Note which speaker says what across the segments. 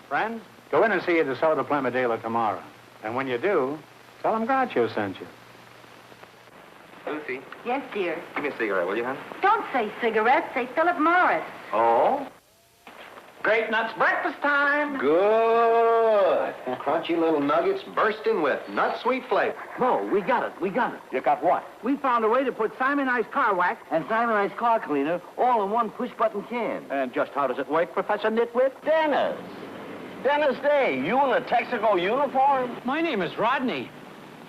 Speaker 1: Friends, go in and see a DeSoto Plymouth dealer tomorrow. And when you do, tell him Groucho sent you.
Speaker 2: Lucy,
Speaker 3: Yes, dear.
Speaker 2: give me a cigarette, will you, hon?
Speaker 3: Don't say cigarettes, say Philip Morris.
Speaker 2: Oh?
Speaker 1: Great nuts breakfast time.
Speaker 2: Good. Crunchy little nuggets bursting with nut sweet flavor.
Speaker 4: No, we got it. We got it.
Speaker 2: You got what?
Speaker 4: We found a way to put Simonized car wax and Simonized car cleaner all in one push-button can.
Speaker 2: And just how does it work, Professor Nitwit?
Speaker 4: Dennis! Dennis Day, you in a Texaco uniform?
Speaker 5: My name is Rodney.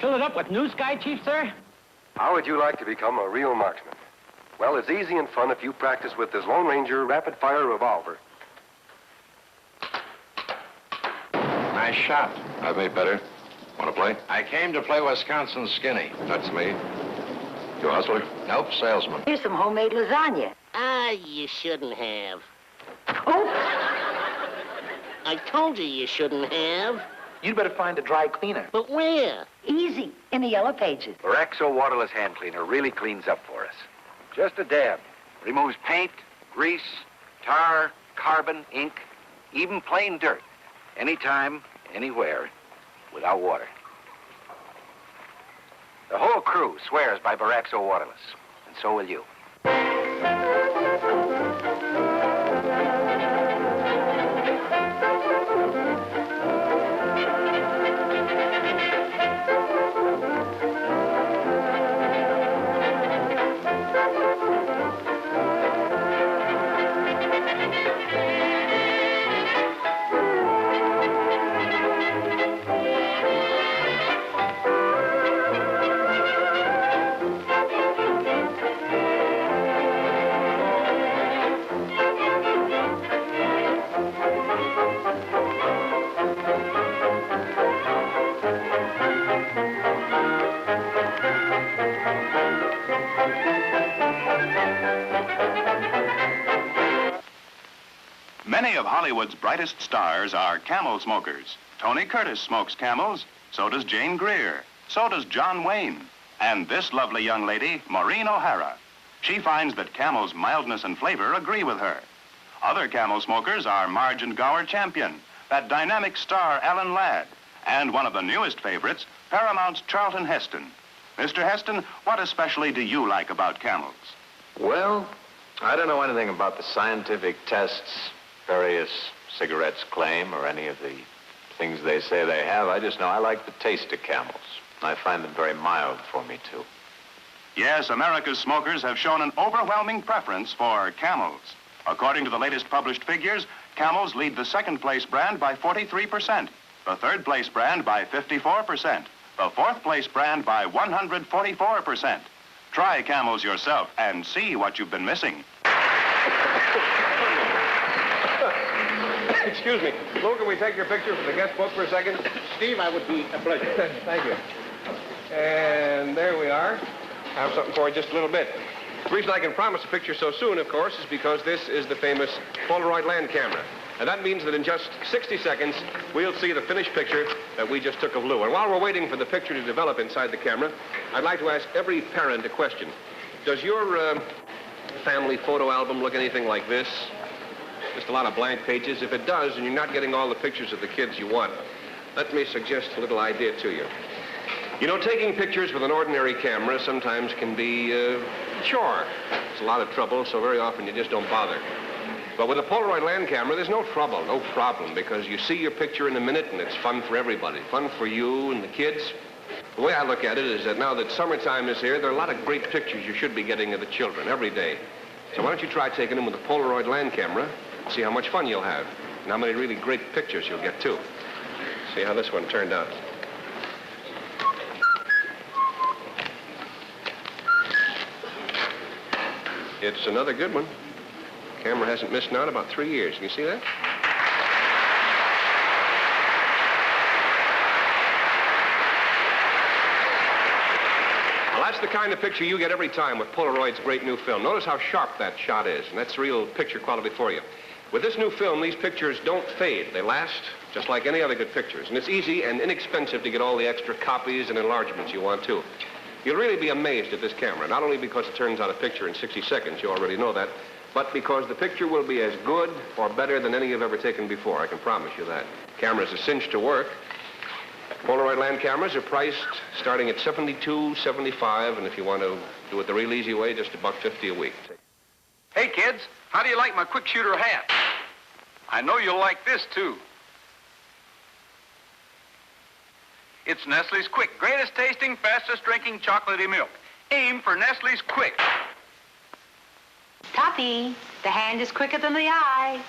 Speaker 5: Fill it up with New Sky, Chief, sir?
Speaker 6: How would you like to become a real marksman? Well, it's easy and fun if you practice with this Lone Ranger rapid-fire revolver.
Speaker 7: Nice shot.
Speaker 6: I've made better. Want to play?
Speaker 7: I came to play Wisconsin Skinny.
Speaker 6: That's me. You a hustler?
Speaker 7: Nope, salesman.
Speaker 3: Here's some homemade lasagna.
Speaker 8: You shouldn't have.
Speaker 3: Oh,
Speaker 8: I told you you shouldn't have.
Speaker 2: You'd better find a dry cleaner.
Speaker 8: But where?
Speaker 3: easy, in the yellow pages.
Speaker 9: Lorexo waterless hand cleaner really cleans up for us. Just a dab. Removes paint, grease, tar, carbon, ink, even plain dirt. Anytime, anywhere, without water. The whole crew swears by Lorexo waterless, and so will you.
Speaker 10: Many of Hollywood's brightest stars are Camel smokers. Tony Curtis smokes Camels, so does Jane Greer, so does John Wayne, and this lovely young lady, Maureen O'Hara. She finds that Camel's mildness and flavor agree with her. Other Camel smokers are Marge and Gower Champion, that dynamic star Alan Ladd, and one of the newest favorites, Paramount's Charlton Heston. Mr. Heston, what especially do you like about Camels?
Speaker 7: Well, I don't know anything about the scientific tests various cigarettes claim or any of the things they say they have. I just know I like the taste of Camels. I find them very mild for me, too.
Speaker 10: Yes, America's smokers have shown an overwhelming preference for Camels. According to the latest published figures, Camels lead the second-place brand by 43%, the third-place brand by 54%, the fourth-place brand by 144%. Try Camels yourself and see what you've been missing.
Speaker 6: Excuse me. Lou, can we take your picture for the guest book for a second?
Speaker 5: Steve, I would be a pleasure.
Speaker 6: Thank you. And there we are. I have something for you just a little bit. The reason I can promise a picture so soon, of course, is because this is the famous Polaroid land camera. And that means that in just 60 seconds, we'll see the finished picture that we just took of Lou. And while we're waiting for the picture to develop inside the camera, I'd like to ask every parent a question. Does your family photo album look anything like this? Just a lot of blank pages. If it does, and you're not getting all the pictures of the kids you want, let me suggest a little idea to you. You know, taking pictures with an ordinary camera sometimes can be a chore. It's a lot of trouble, so very often you just don't bother. But with a Polaroid land camera, there's no trouble, no problem, because you see your picture in a minute, and it's fun for everybody. Fun for you and the kids. The way I look at it is that now that summertime is here, there are a lot of great pictures you should be getting of the children every day. So why don't you try taking them with a Polaroid land camera, see how much fun you'll have, and how many really great pictures you'll get, too. See how this one turned out. It's another good one. Camera hasn't missed now in about 3 years. Can you see that? Well, that's the kind of picture you get every time with Polaroid's great new film. Notice how sharp that shot is, and that's real picture quality for you. With this new film, these pictures don't fade. They last just like any other good pictures, and it's easy and inexpensive to get all the extra copies and enlargements you want, too. You'll really be amazed at this camera, not only because it turns out a picture in 60 seconds, you already know that, but because the picture will be as good or better than any you've ever taken before. I can promise you that. Camera's a cinch to work. Polaroid land cameras are priced starting at $72, $75, and if you want to do it the real easy way, just $1.50 a week.
Speaker 11: Hey, kids, how do you like my quick shooter hat? I know you'll like this, too. It's Nestle's Quick, greatest tasting, fastest drinking chocolatey milk. Aim for Nestle's Quick.
Speaker 12: Toppy, the hand is quicker than the eye.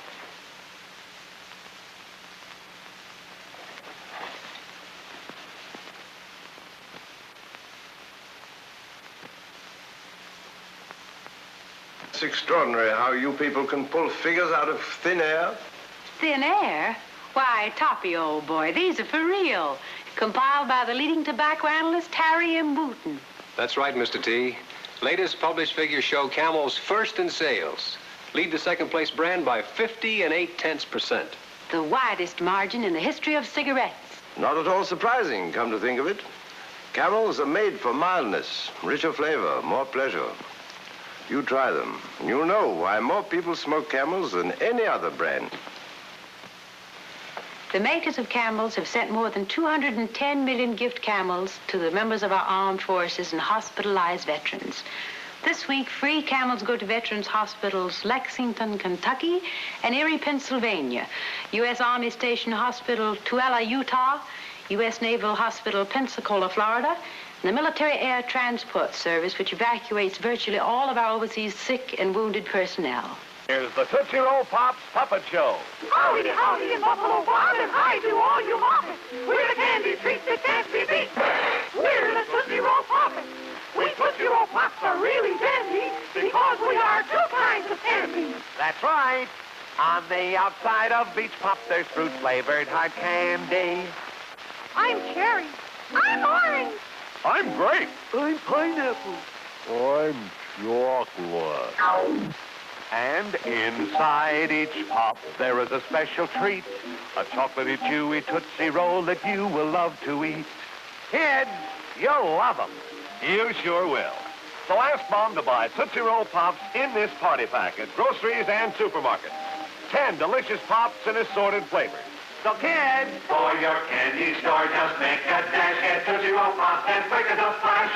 Speaker 2: It's extraordinary how you people can pull figures out of thin air.
Speaker 12: Thin air? Why, Toppy, old boy, these are for real. Compiled by the leading tobacco analyst, Harry M. Wooten.
Speaker 6: That's right, Mr. T. Latest published figures show Camel's first in sales. Lead the second place brand by 50 8/10%.
Speaker 12: The widest margin in the history of cigarettes.
Speaker 2: Not at all surprising, come to think of it. Camels are made for mildness, richer flavor, more pleasure. You try them, and you'll know why more people smoke Camels than any other brand.
Speaker 12: The makers of Camels have sent more than 210 million gift Camels to the members of our armed forces and hospitalized veterans. This week, free Camels go to Veterans Hospitals Lexington, Kentucky, and Erie, Pennsylvania, U.S. Army Station Hospital Tooele, Utah, U.S. Naval Hospital Pensacola, Florida, and the Military Air Transport Service, which evacuates virtually all of our overseas sick and wounded personnel.
Speaker 11: Here's the Tootsie Roll Pops Puppet Show.
Speaker 13: Howdy, howdy, in Buffalo Bob, and hi to all you moppets. We're the candy treats that can't be beat. We're the Tootsie Roll Poppets. We Tootsie Roll Pops are really dandy because we are two kinds of candy.
Speaker 11: That's right. On the outside of each pop, there's fruit-flavored hard candy.
Speaker 13: I'm cherry. I'm orange.
Speaker 11: I'm grape.
Speaker 13: I'm pineapple.
Speaker 11: I'm chocolate. And inside each pop, there is a special treat, a chocolatey, chewy Tootsie Roll that you will love to eat. Kids, you'll love them. You sure will. So ask Mom to buy Tootsie Roll Pops in this party pack at groceries and supermarkets. 10 delicious pops in assorted flavors. So kids, for your candy store, just make a dash, get Tootsie Roll Pops and quick as a flash.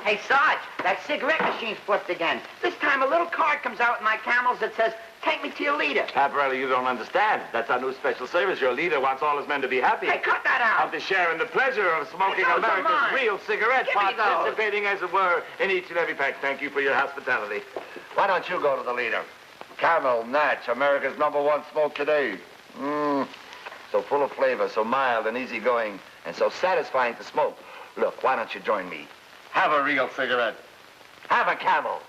Speaker 3: Hey, Sarge, that cigarette machine's flipped again. This time a little card comes out in my Camels that says, take me to your leader.
Speaker 4: Paparelli, you don't understand. That's our new special service. Your leader wants all his men to be happy.
Speaker 3: Hey, cut that out.
Speaker 4: Of the share in the pleasure of smoking
Speaker 3: Hey, those are
Speaker 4: America's
Speaker 3: mine.
Speaker 4: real cigarettes,
Speaker 3: Give me those.
Speaker 4: participating, as it were, in each and every pack. Thank you for your hospitality. Why don't you go to the leader?
Speaker 9: Camel, Natch, America's #1 smoke today. So full of flavor, so mild and easygoing, and so satisfying to smoke. Look, why don't you join me? Have a real cigarette. Have a Camel.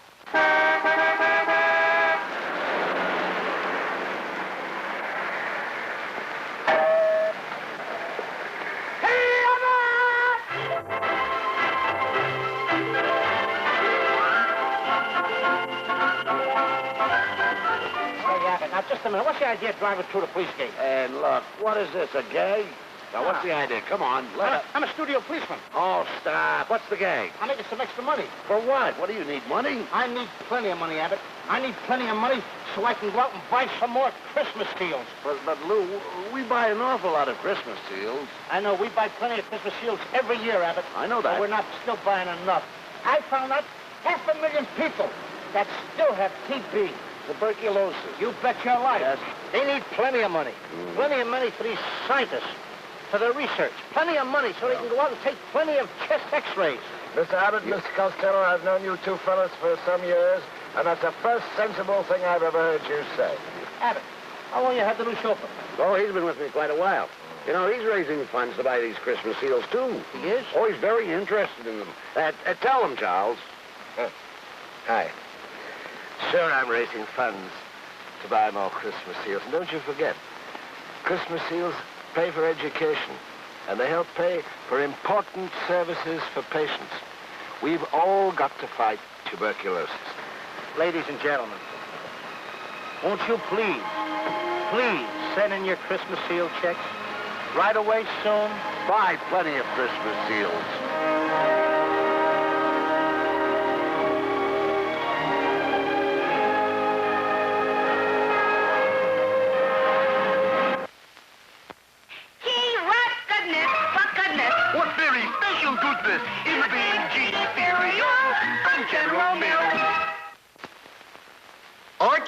Speaker 5: Now, just a minute. What's the idea of driving through the police gate?
Speaker 4: And look, what is this, a gag? Now, what's the idea? Come on,
Speaker 5: I'm a studio policeman.
Speaker 4: Oh, stop. What's the gag?
Speaker 5: I'm making some extra money.
Speaker 4: For what? What do you need, money?
Speaker 5: I need plenty of money, Abbott. I need plenty of money so I can go out and buy some more Christmas seals.
Speaker 4: But Lou, we buy an awful lot of Christmas seals.
Speaker 5: I know. We buy plenty of Christmas seals every year, Abbott.
Speaker 4: I know that.
Speaker 5: But we're not still buying enough. I found out 500,000 people that still have TB.
Speaker 4: Tuberculosis.
Speaker 5: You bet your life.
Speaker 4: Yes.
Speaker 5: They need plenty of money. Plenty of money for these scientists, for their research. Plenty of money so they can go out and take plenty of chest x-rays.
Speaker 1: Mr. Abbott, Mr. Costello, I've known you two fellas for some years, and that's the first sensible thing I've ever heard you say.
Speaker 5: Abbott, how long you had the new chauffeur?
Speaker 4: Oh, he's been with me quite a while. You know, he's raising funds to buy these Christmas seals, too.
Speaker 5: He is?
Speaker 4: Oh, he's very interested in them. Tell him, Charles.
Speaker 1: Hi.
Speaker 4: Sure, I'm raising funds to buy more Christmas seals. And don't you forget, Christmas seals pay for education, and they help pay for important services for patients. We've all got to fight tuberculosis.
Speaker 5: Ladies and gentlemen, won't you please send in your Christmas seal checks right away soon?
Speaker 4: Buy plenty of Christmas seals.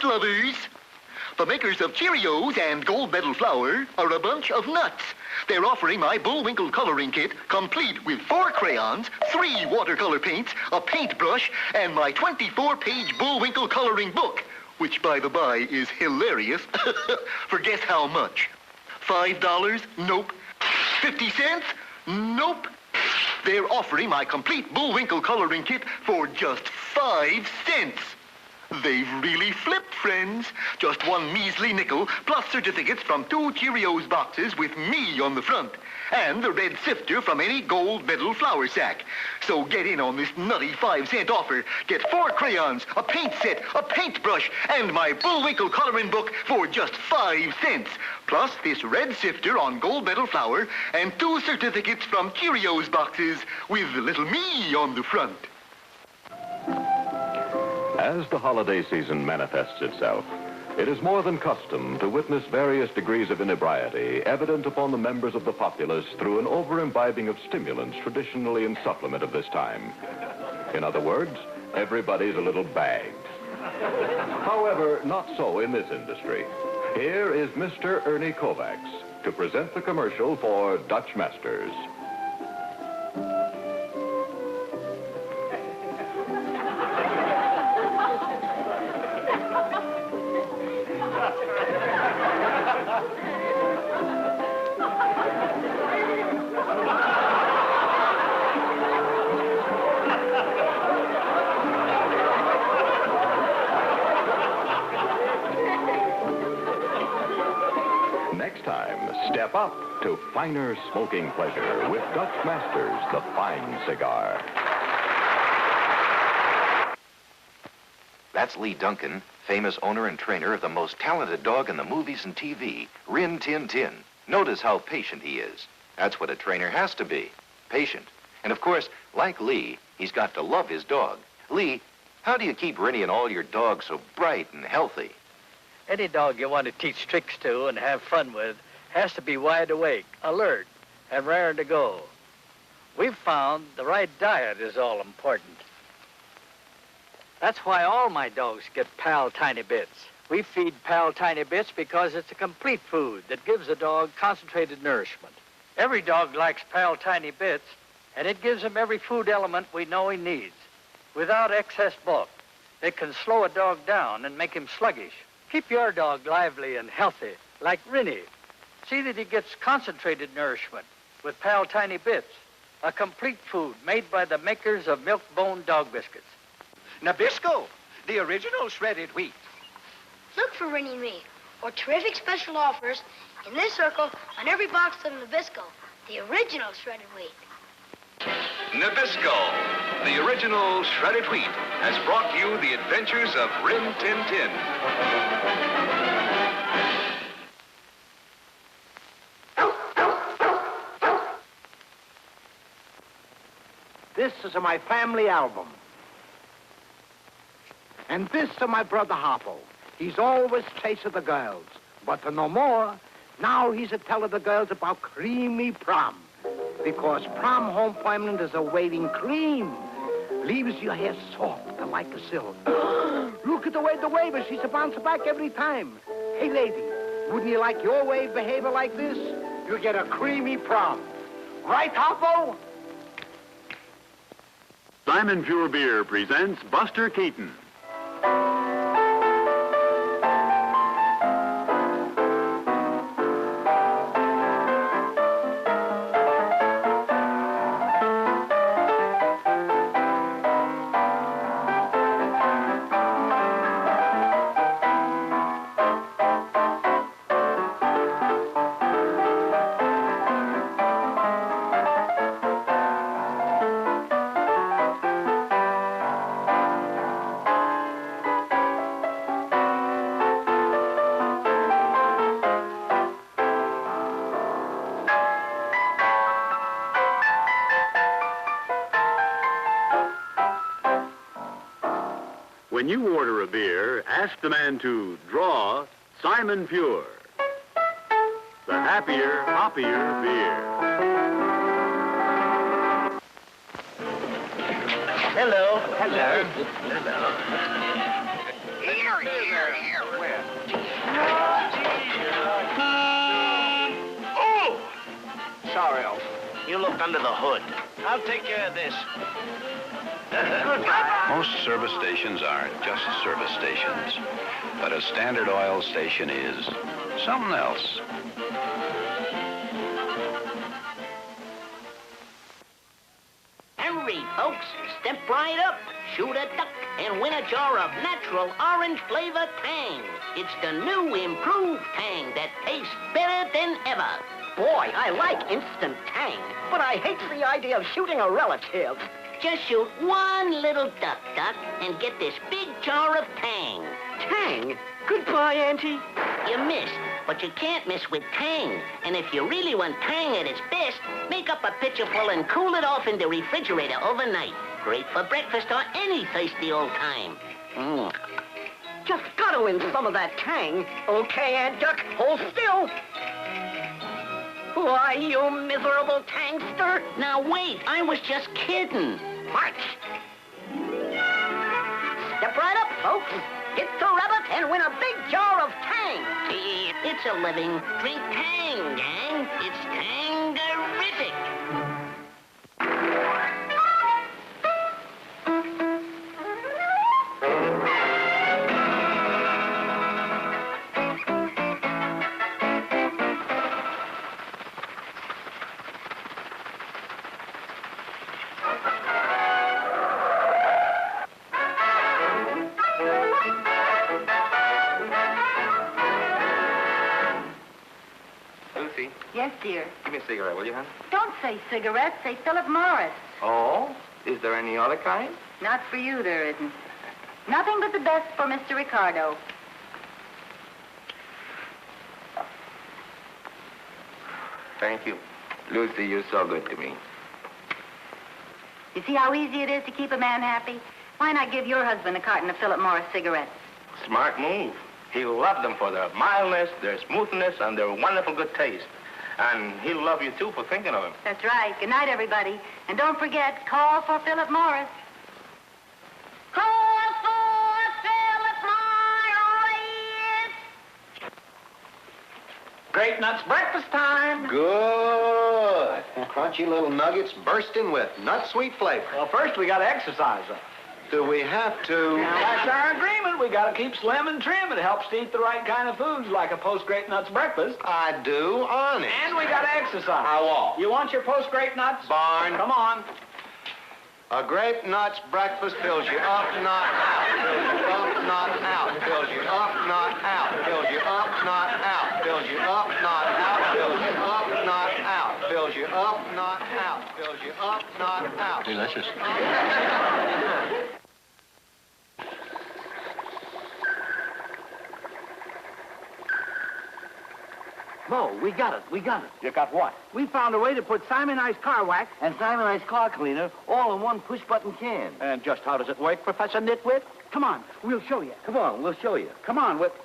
Speaker 14: lovers. The makers of Cheerios and Gold Medal flour are a bunch of nuts. They're offering my Bullwinkle coloring kit, complete with 4 crayons, 3 watercolor paints, a paintbrush, and my 24-page Bullwinkle coloring book, which, by the by, is hilarious. For guess how much? $5? Nope. 50 cents? Nope. They're offering my complete Bullwinkle coloring kit for just 5 cents. They've really flipped, friends. Just one measly nickel, plus certificates from 2 Cheerios boxes with me on the front, and the red sifter from any Gold Medal flour sack. So get in on this nutty 5-cent offer. Get 4 crayons, a paint set, a paintbrush, and my Bullwinkle coloring book for just 5 cents. Plus this red sifter on Gold Medal flour and 2 certificates from Cheerios boxes with little me on the front.
Speaker 11: As the holiday season manifests itself, it is more than custom to witness various degrees of inebriety evident upon the members of the populace through an over-imbibing of stimulants traditionally in supplement of this time. In other words, everybody's a little bagged. However, not so in this industry. Here is Mr. Ernie Kovacs to present the commercial for Dutch Masters. Next time, step up to finer smoking pleasure with Dutch Masters, the fine cigar.
Speaker 9: That's Lee Duncan, famous owner and trainer of the most talented dog in the movies and TV, Rin Tin Tin. Notice how patient he is. That's what a trainer has to be, patient. And of course, like Lee, he's got to love his dog. Lee, how do you keep Rinny and all your dogs so bright and healthy?
Speaker 15: Any dog you want to teach tricks to and have fun with has to be wide awake, alert, and raring to go. We've found the right diet is all important. That's why all my dogs get Pal Tiny Bits. We feed Pal Tiny Bits because it's a complete food that gives the dog concentrated nourishment. Every dog likes Pal Tiny Bits, and it gives him every food element we know he needs, without excess bulk. It can slow a dog down and make him sluggish. Keep your dog lively and healthy, like Rinny. See that he gets concentrated nourishment with Pal Tiny Bits, a complete food made by the makers of milk-bone dog biscuits.
Speaker 16: Nabisco, the original shredded wheat.
Speaker 17: Look for Rinny Me, or terrific special offers in this circle on every box of Nabisco, the original shredded wheat.
Speaker 18: Nabisco, the original shredded wheat, has brought you the adventures of Rin Tin Tin.
Speaker 5: This is my family album. And this is my brother Harpo. He's always chasing the girls. But no more, now he's a telling the girls about creamy prom. Because prom home permanent is awaiting cream. Leaves your hair soft and like a silk. Look at the way the wave is. She's a bounce back every time. Hey, lady, wouldn't you like your wave behavior like this? You get a creamy prom. Right, Harpo?
Speaker 19: Simon Pure Beer presents Buster Keaton. When you order a beer, ask the man to draw Simon Pure, the happier, hoppier beer.
Speaker 5: Hello. Hello.
Speaker 16: Here.
Speaker 7: Where?
Speaker 8: Oh! Sorry, Elf. You look under the hood. I'll take care of this.
Speaker 10: Most service stations are just service stations, but a Standard Oil station is something else.
Speaker 8: Hurry, folks. Step right up, shoot a duck, and win a jar of natural orange flavor Tang. It's the new improved Tang that tastes better than ever.
Speaker 20: Boy, I like instant Tang, but I hate the idea of shooting a relative.
Speaker 8: Just shoot one little duck, and get this big jar of Tang.
Speaker 20: Tang? Goodbye, Auntie.
Speaker 8: You missed, but you can't miss with Tang. And if you really want Tang at its best, make up a pitcher full and cool it off in the refrigerator overnight. Great for breakfast or any thirsty old time.
Speaker 20: Just gotta win some of that Tang. Okay, Aunt Duck, hold still. Why, you miserable Tangster?
Speaker 8: Now wait, I was just kidding.
Speaker 20: March. Step right up, folks. Hit the rabbit and win a big jar of Tang.
Speaker 8: It's a living. Drink Tang, gang. It's Tangerific.
Speaker 9: Lucy,
Speaker 21: Yes, dear.
Speaker 9: give me a cigarette, will you, hon?
Speaker 21: Don't say cigarettes, say Philip Morris.
Speaker 9: Oh? Is there any other kind?
Speaker 21: Not for you, there isn't. Nothing but the best for Mr. Ricardo.
Speaker 9: Thank you. Lucy, you're so good to me.
Speaker 21: You see how easy it is to keep a man happy? Why not give your husband a carton of Philip Morris cigarettes?
Speaker 9: Smart move. He'll love them for their mildness, their smoothness, and their wonderful good taste. And he'll love you, too, for thinking of him.
Speaker 21: That's right. Good night, everybody. And don't forget, call for Philip Morris. Call for Philip Morris!
Speaker 15: Grape Nuts breakfast time.
Speaker 22: Good. Crunchy little nuggets bursting with nut sweet flavor.
Speaker 15: Well, first we got to exercise them.
Speaker 22: Do we have to?
Speaker 15: Now, that's our agreement. We got to keep slim and trim. It helps to eat the right kind of foods, like a post-Grape Nuts breakfast.
Speaker 22: I do, honest.
Speaker 15: And we got to exercise.
Speaker 22: How all?
Speaker 15: You want your post-Grape Nuts?
Speaker 22: Barn.
Speaker 15: Come on.
Speaker 22: A Grape Nuts breakfast fills you up, not out. Fills you up, not out. Fills you up, not out. Fills you up, not out. Fills you up, not out. Fills you up, not out. Fills you up, not out. Fills you up, not out.
Speaker 7: Delicious.
Speaker 5: Mo, we got it. We got it.
Speaker 15: You got what?
Speaker 5: We found a way to put Simonized car wax and Simonized car cleaner all in one push-button can.
Speaker 15: And just how does it work, Professor Nitwit?
Speaker 5: Come on, we'll show you.
Speaker 22: Come on, we'll show you.
Speaker 5: Come on, Whip.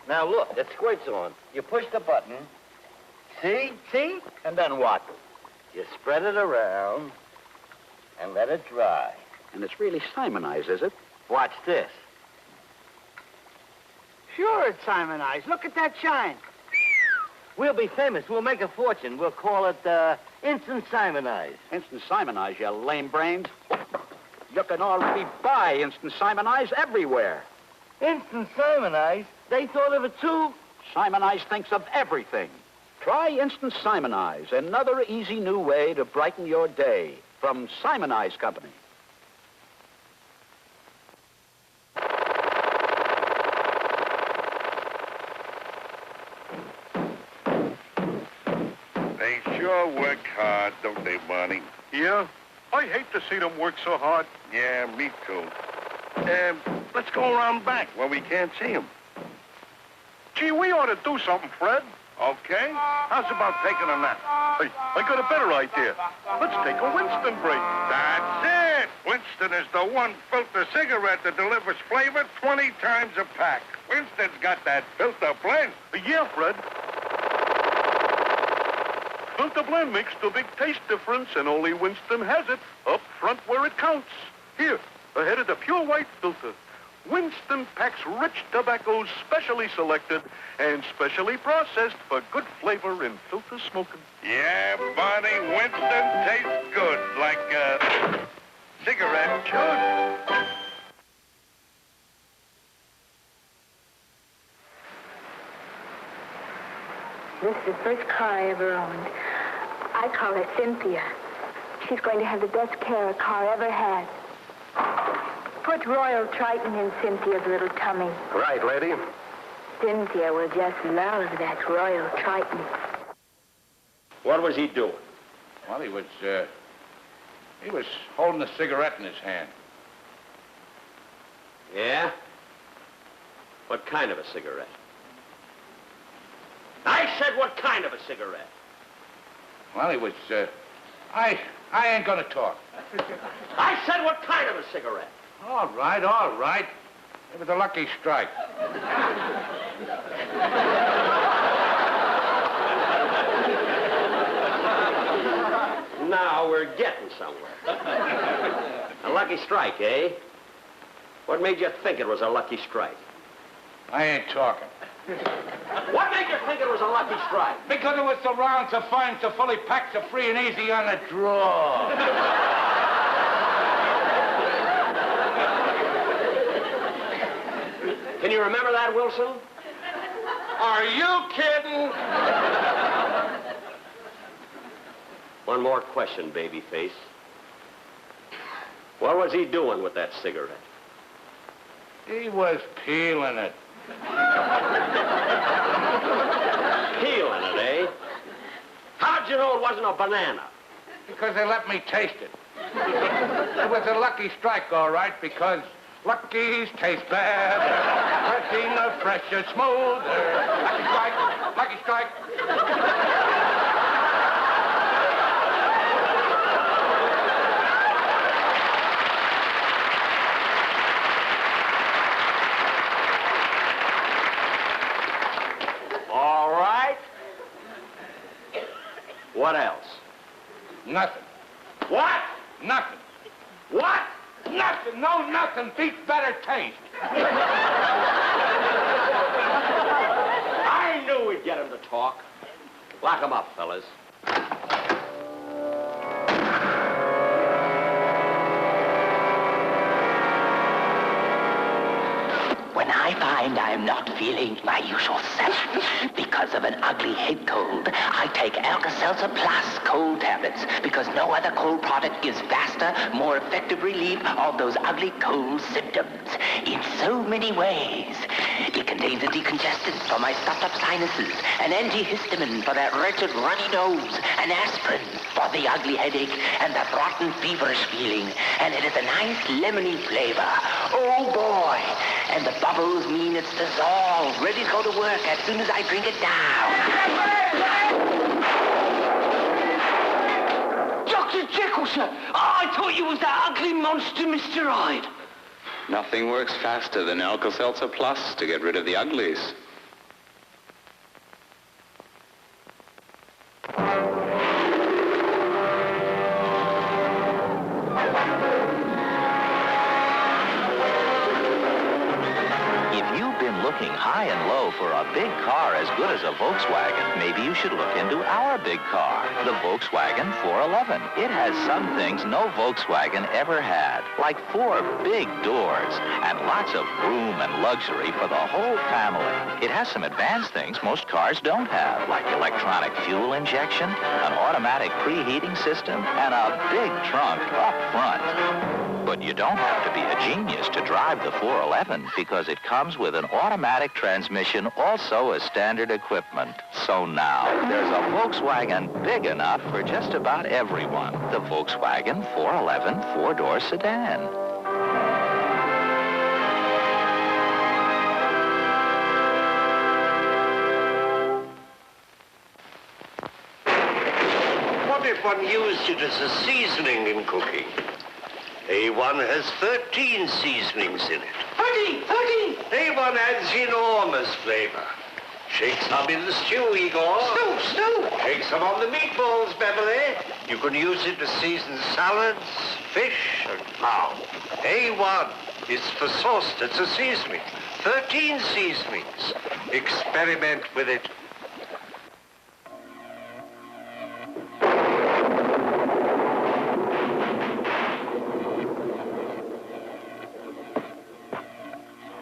Speaker 22: Now look, it squirts on. You push the button. See?
Speaker 5: See?
Speaker 22: And then what? You spread it around and let it dry.
Speaker 15: And it's really Simonized, is it?
Speaker 22: Watch this.
Speaker 5: Sure, it's Simonized. Look at that shine.
Speaker 22: We'll be famous. We'll make a fortune. We'll call it Instant Simonized.
Speaker 15: Instant Simonized, you lame brains. You can already buy Instant Simonized everywhere.
Speaker 22: Instant Simonized? They thought of it too?
Speaker 15: Simonized thinks of everything. Try Instant Simonized, another easy new way to brighten your day from Simonized Company.
Speaker 23: They sure work hard, don't they, Barney? Yeah? I hate to see them work so hard. Yeah, me too. Let's go around back where we can't see them. Gee, we ought to do something, Fred. Okay. How's about taking a nap? Hey, I got a better idea. Let's take a Winston break. That's it. Winston is the one filter cigarette that delivers flavor 20 times a pack. Winston's got that filter blend. Yeah, Fred. Filter blend makes the big taste difference, and only Winston has it up front where it counts. Here, ahead of the pure white filter. Winston packs rich tobaccos specially selected and specially processed for good flavor in filter smoking.
Speaker 22: Yeah, Barney, Winston tastes good, like a cigarette should.
Speaker 21: This is the first car I ever owned. I call her Cynthia. She's going to have the best care a car ever had. Put Royal Triton in Cynthia's little tummy.
Speaker 22: Right, lady.
Speaker 21: Cynthia will just love that Royal Triton.
Speaker 2: What was he doing? Well, he was holding a cigarette in his hand.
Speaker 22: Yeah? What kind of a cigarette? I said what kind of a cigarette?
Speaker 2: Well, he was, I ain't gonna talk.
Speaker 22: I said what kind of a cigarette?
Speaker 2: All right. It was a lucky strike.
Speaker 22: Now we're getting somewhere. A lucky strike, eh? What made you think it was a lucky strike?
Speaker 2: I ain't talking.
Speaker 22: What made you think it was a lucky strike?
Speaker 2: Because it was so round, so fine, so fully packed, so free and easy on the draw.
Speaker 22: Can you remember that, Wilson?
Speaker 2: Are you kidding?
Speaker 22: One more question, babyface. What was he doing with that cigarette?
Speaker 2: He was peeling it.
Speaker 22: Peeling it, eh? How'd you know it wasn't a banana?
Speaker 2: Because they let me taste it. It was a lucky strike, all right, because luckies taste better, cleaner, fresher, smoother. Lucky strike, lucky strike.
Speaker 22: All right. What else?
Speaker 2: Nothing.
Speaker 22: What?
Speaker 2: Nothing.
Speaker 22: What?
Speaker 2: Nothing. No, nothing. Beats better taste.
Speaker 22: I knew we'd get him to talk. Lock him up, fellas.
Speaker 8: When I find I'm not feeling my usual self because of an ugly head cold, I take Alka-Seltzer Plus cold tablets because no other cold product gives faster, more effective relief of those ugly cold symptoms in so many ways. It contains a decongestant for my stuffed-up sinuses, an antihistamine for that wretched runny nose, an aspirin for the ugly headache and that rotten feverish feeling, and it has a nice lemony flavor. Oh, boy! And the bubbles mean it's dissolved, ready to go to work as soon as I drink it down.
Speaker 6: Dr. Jekyll, sir! I thought you was that ugly monster, Mr. Hyde.
Speaker 12: Nothing works faster than Alka-Seltzer Plus to get rid of the uglies.
Speaker 24: Looking high and low for a big car as good as a Volkswagen, maybe you should look into our big car, the Volkswagen 411. It has some things no Volkswagen ever had, like 4 big doors and lots of room and luxury for the whole family. It has some advanced things most cars don't have, like electronic fuel injection, an automatic preheating system, and a big trunk up front. But you don't have to be a genius to drive the 411 because it comes with an automatic transmission, also as standard equipment. So now, there's a Volkswagen big enough for just about everyone. The Volkswagen 411 4-door sedan.
Speaker 22: What if one used it as a seasoning in cooking? A1 has 13 seasonings in it.
Speaker 6: 13!
Speaker 22: A1 adds enormous flavor. Shake some in the stew, Igor.
Speaker 6: Stew!
Speaker 22: Shake some on the meatballs, Beverly. You can use it to season salads, fish, and now. A1 is for sauce that's a seasoning. 13 seasonings. Experiment with it.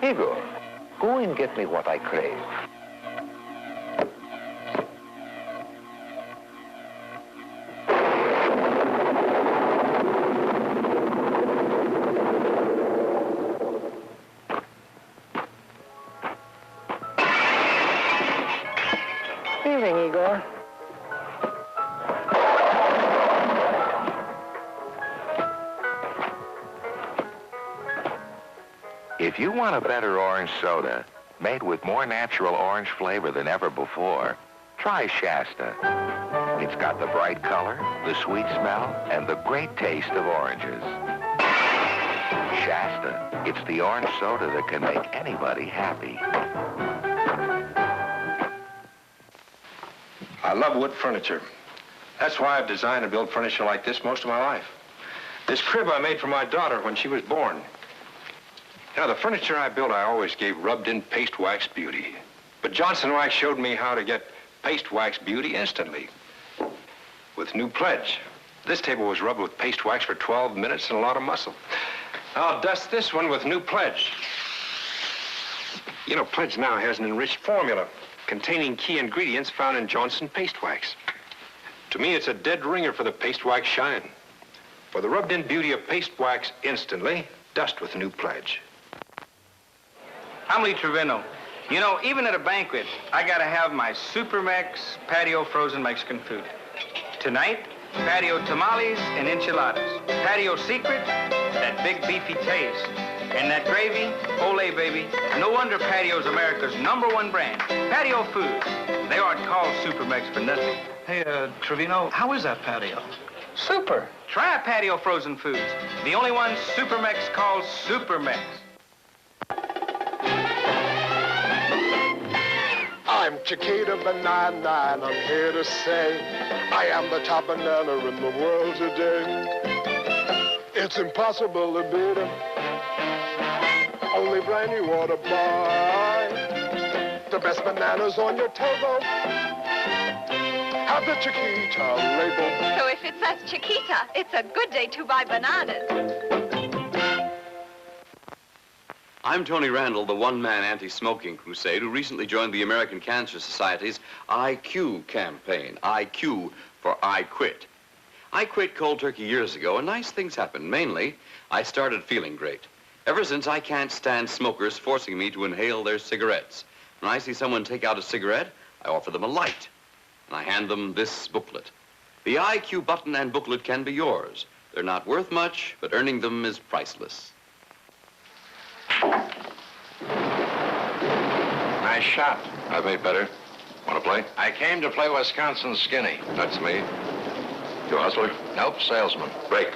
Speaker 9: Igor, go and get me what I crave.
Speaker 20: Evening, Igor.
Speaker 1: If you want a better orange soda, made with more natural orange flavor than ever before, try Shasta. It's got the bright color, the sweet smell, and the great taste of oranges. Shasta, it's the orange soda that can make anybody happy.
Speaker 3: I love wood furniture. That's why I've designed and built furniture like this most of my life. This crib I made for my daughter when she was born. Now, the furniture I built, I always gave rubbed-in paste wax beauty. But Johnson Wax showed me how to get paste wax beauty instantly with New Pledge. This table was rubbed with paste wax for 12 minutes and a lot of muscle. I'll dust this one with New Pledge. You know, Pledge now has an enriched formula containing key ingredients found in Johnson paste wax. To me, it's a dead ringer for the paste wax shine. For the rubbed-in beauty of paste wax instantly, dust with New Pledge.
Speaker 4: I'm Lee Trevino. You know, even at a banquet, I gotta have my Supermex patio frozen Mexican food. Tonight, patio tamales and enchiladas. Patio secret, that big beefy taste. And that gravy, Olay, baby. No wonder Patio's America's #1 brand. Patio Foods. They aren't called Supermex for nothing.
Speaker 13: Hey, Trevino, how is that patio?
Speaker 4: Super. Try Patio Frozen Foods. The only one Supermex calls Supermex.
Speaker 25: I'm Chiquita Banana, and I'm here to say I am the top banana in the world today. It's impossible to beat 'em. Only brand new order buy. The best bananas on your table have the Chiquita label.
Speaker 26: So if it says Chiquita, it's a good day to buy bananas.
Speaker 27: I'm Tony Randall, the one-man anti-smoking crusade who recently joined the American Cancer Society's IQ campaign. IQ for I Quit. I quit cold turkey years ago, and nice things happened. Mainly, I started feeling great. Ever since, I can't stand smokers forcing me to inhale their cigarettes. When I see someone take out a cigarette, I offer them a light, and I hand them this booklet. The IQ button and booklet can be yours. They're not worth much, but earning them is priceless.
Speaker 3: Nice shot. I've made better. Want to play? I came to play Wisconsin Skinny. That's me. You a hustler? Nope, salesman. Break.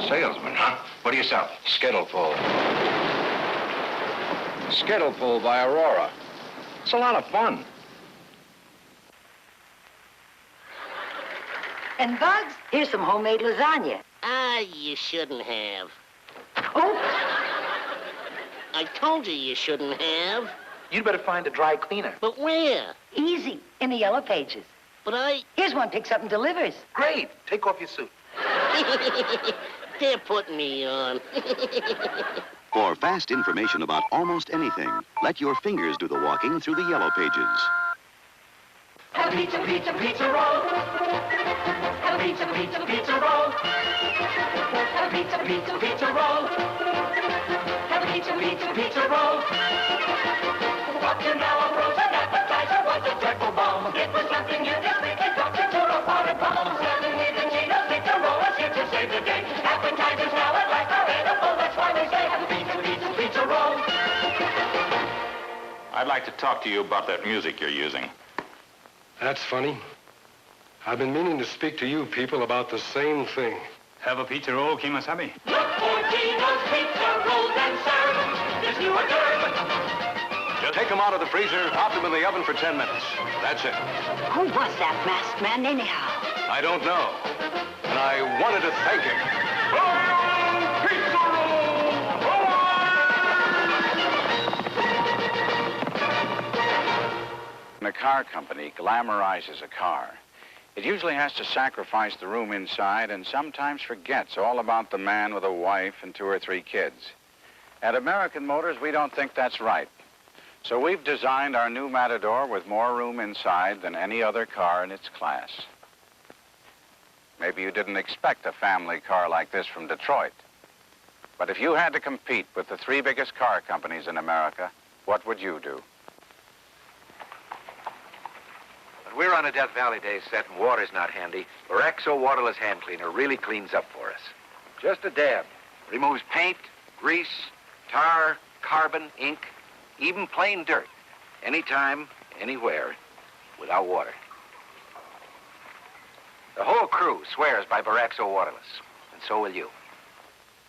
Speaker 3: Salesman, huh? What do you sell? Skittle pull. Skittle pull by Aurora. It's a lot of fun.
Speaker 20: And Bugs, here's some homemade lasagna.
Speaker 8: Ah, you shouldn't have.
Speaker 20: Oh!
Speaker 8: I told you you shouldn't have.
Speaker 20: You'd better find a dry cleaner.
Speaker 8: But where?
Speaker 20: Easy, in the yellow pages.
Speaker 8: But I...
Speaker 20: Here's one picks up and delivers. Great. Take off your suit.
Speaker 8: They're putting me on.
Speaker 28: For fast information about almost anything, let your fingers do the walking through the yellow pages.
Speaker 29: Have a pizza, pizza, pizza roll. Have a pizza, pizza, pizza roll. Have a pizza, pizza, pizza roll. Have a pizza, pizza, pizza roll. Up to now a frozen appetizer was a dreadful bomb. It was something you just think it dropped into a potted palm. Suddenly the Cheetos pizza roll was here to save the day. Appetizers now at last are edible. That's why they say have a pizza, pizza, pizza roll.
Speaker 10: I'd like to talk to you about that music you're using.
Speaker 23: That's funny. I've been meaning to speak to you people about the same thing.
Speaker 10: Have a pizza roll, Kimasabi?
Speaker 29: Look for Totino's pizza rolls and serves. This new hors d'oeuvre.
Speaker 5: Just take them out of the freezer, pop them in the oven for 10 minutes. That's it.
Speaker 7: Who was that masked man, anyhow?
Speaker 5: I don't know. And I wanted to thank him.
Speaker 9: When a car company glamorizes a car, it usually has to sacrifice the room inside and sometimes forgets all about the man with a wife and 2 or 3 kids. At American Motors, we don't think that's right. So we've designed our new Matador with more room inside than any other car in its class. Maybe you didn't expect a family car like this from Detroit. But if you had to compete with the 3 biggest car companies in America, what would you do? When we're on a Death Valley Day set and water's not handy, Barexo waterless hand cleaner really cleans up for us. Just a dab. Removes paint, grease, tar, carbon, ink, even plain dirt. Anytime, anywhere, without water. The whole crew swears by Barexo waterless, and so will you.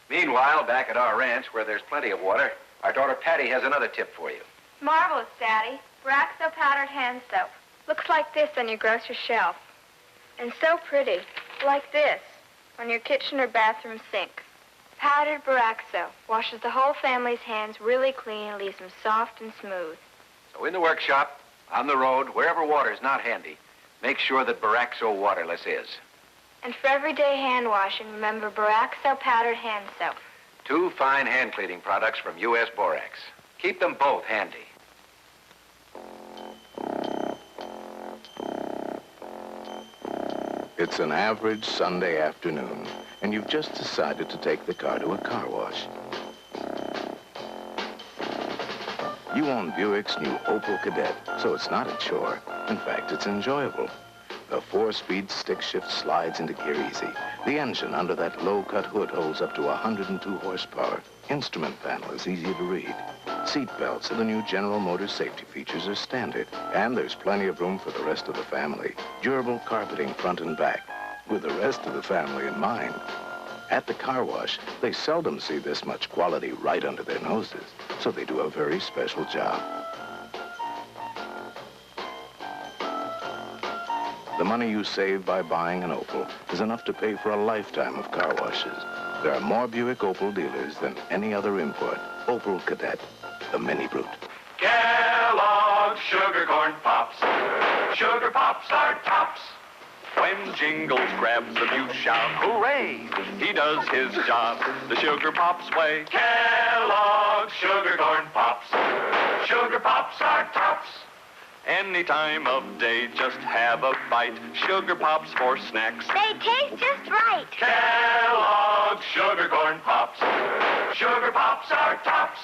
Speaker 9: Meanwhile, back at our ranch, where there's plenty of water, our daughter Patty has another tip for you.
Speaker 21: Marvelous, Daddy. Barexo powdered hand soap. Looks like this on your grocery shelf. And so pretty, like this, on your kitchen or bathroom sink. Powdered Barexo washes the whole family's hands really clean and leaves them soft and smooth.
Speaker 9: So in the workshop, on the road, wherever water's not handy, make sure that Barexo waterless is.
Speaker 21: And for everyday hand washing, remember Barexo powdered hand soap.
Speaker 9: 2 fine hand cleaning products from U.S. Borax. Keep them both handy.
Speaker 1: It's an average Sunday afternoon, and you've just decided to take the car to a car wash. You own Buick's new Opel Kadett, so it's not a chore. In fact, it's enjoyable. The 4-speed stick shift slides into gear easy. The engine under that low-cut hood holds up to 102 horsepower. Instrument panel is easy to read. Seat belts and the new General Motors safety features are standard. And there's plenty of room for the rest of the family. Durable carpeting front and back, with the rest of the family in mind. At the car wash, they seldom see this much quality right under their noses, so they do a very special job. The money you save by buying an Opel is enough to pay for a lifetime of car washes. There are more Buick Opel dealers than any other import. Opel Kadett, the mini brute.
Speaker 29: Kellogg's Sugar Corn Pops. Sugar Pops are tops. When Jingles grabs them, you shout, hooray! He does his job the Sugar Pops way. Kellogg's Sugar Corn Pops. Sugar Pops are tops. Any time of day, just have a bite. Sugar Pops for snacks.
Speaker 21: They taste just right.
Speaker 29: Kellogg's Sugar Corn Pops. Sugar Pops are tops.